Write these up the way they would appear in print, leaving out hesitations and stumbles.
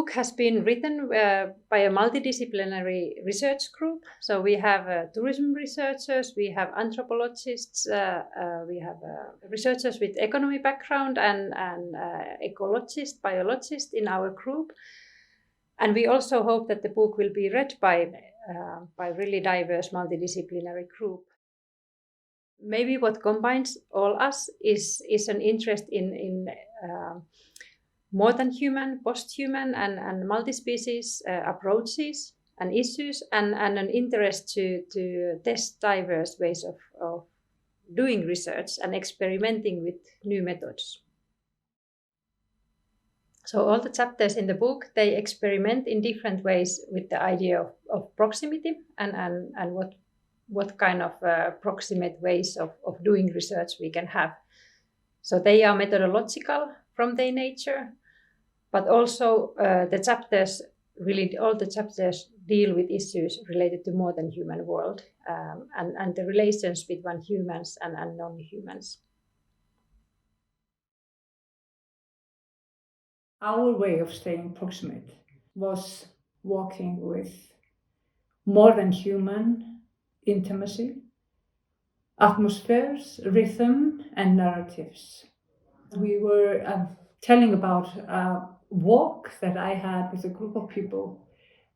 book has been written by a multidisciplinary research group. So we have tourism researchers, we have anthropologists, we have researchers with economy background and ecologists, biologists in our group. And we also hope that the book will be read by really diverse multidisciplinary group. Maybe what combines all us is an interest in more than human, post-human and multi-species approaches and issues, and an interest to test diverse ways of doing research and experimenting with new methods. So all the chapters in the book, they experiment in different ways with the idea of proximity and what kind of proximate ways of doing research we can have. So they are methodological from their nature, but also all the chapters deal with issues related to more than human world and the relations between humans and non-humans. Our way of staying proximate was walking with more than human intimacy, atmospheres, rhythm, and narratives. We were telling about a walk that I had with a group of people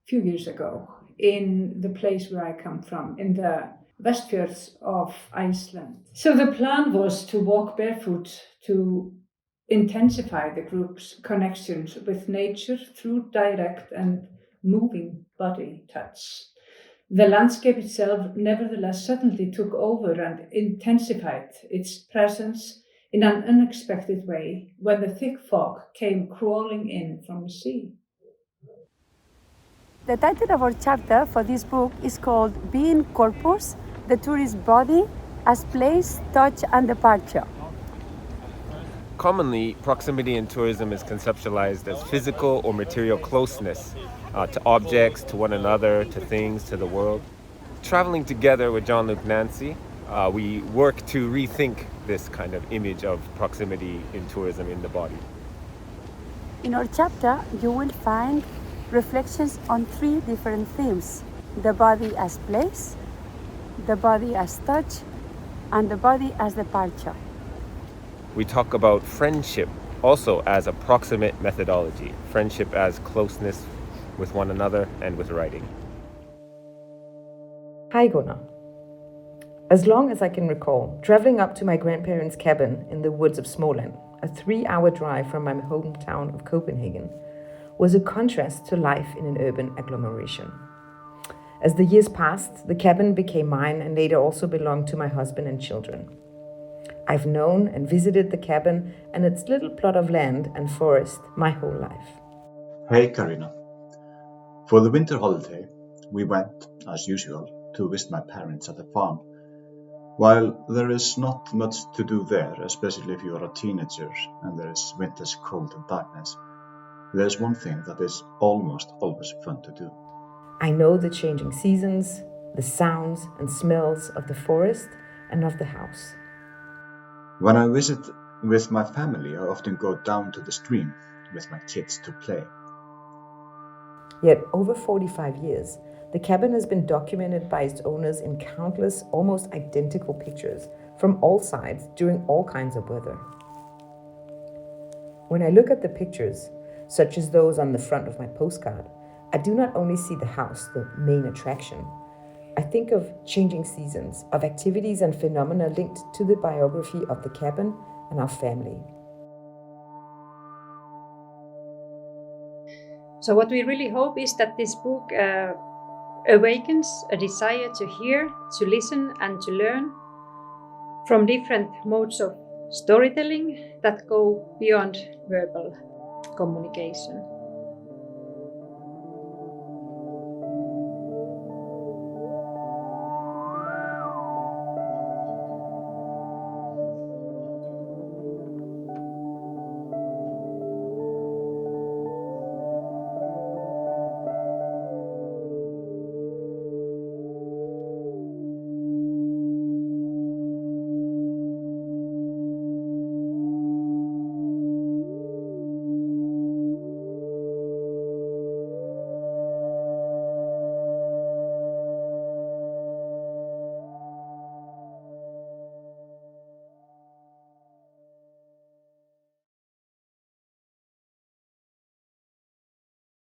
a few years ago in the place where I come from, in the Westfjords of Iceland. So the plan was to walk barefoot to intensify the group's connections with nature through direct and moving body touch. The landscape itself, nevertheless, suddenly took over and intensified its presence in an unexpected way when the thick fog came crawling in from the sea. The title of our chapter for this book is called Being Corpus, the Tourist Body as Place, Touch and Departure. Commonly, proximity in tourism is conceptualized as physical or material closeness to objects, to one another, to things, to the world. Traveling together with Jean-Luc Nancy, we work to rethink this kind of image of proximity in tourism in the body. In our chapter, you will find reflections on 3 different themes: the body as place, the body as touch, and the body as departure. We talk about friendship also as a proximate methodology, friendship as closeness with one another and with writing. Hi Gunnar. As long as I can recall, traveling up to my grandparents' cabin in the woods of Småland, a 3-hour drive from my hometown of Copenhagen, was a contrast to life in an urban agglomeration. As the years passed, the cabin became mine and later also belonged to my husband and children. I've known and visited the cabin and its little plot of land and forest my whole life. Hey Karina. For the winter holiday, we went, as usual, to visit my parents at the farm. While there is not much to do there, especially if you are a teenager and there is winter's cold and darkness, there is one thing that is almost always fun to do. I know the changing seasons, the sounds and smells of the forest and of the house. When I visit with my family, I often go down to the stream with my kids to play. Yet over 45 years, the cabin has been documented by its owners in countless, almost identical pictures from all sides during all kinds of weather. When I look at the pictures, such as those on the front of my postcard, I do not only see the house, the main attraction. I think of changing seasons, of activities and phenomena linked to the biography of the cabin and our family. So what we really hope is that this book awakens a desire to hear, to listen and to learn from different modes of storytelling that go beyond verbal communication.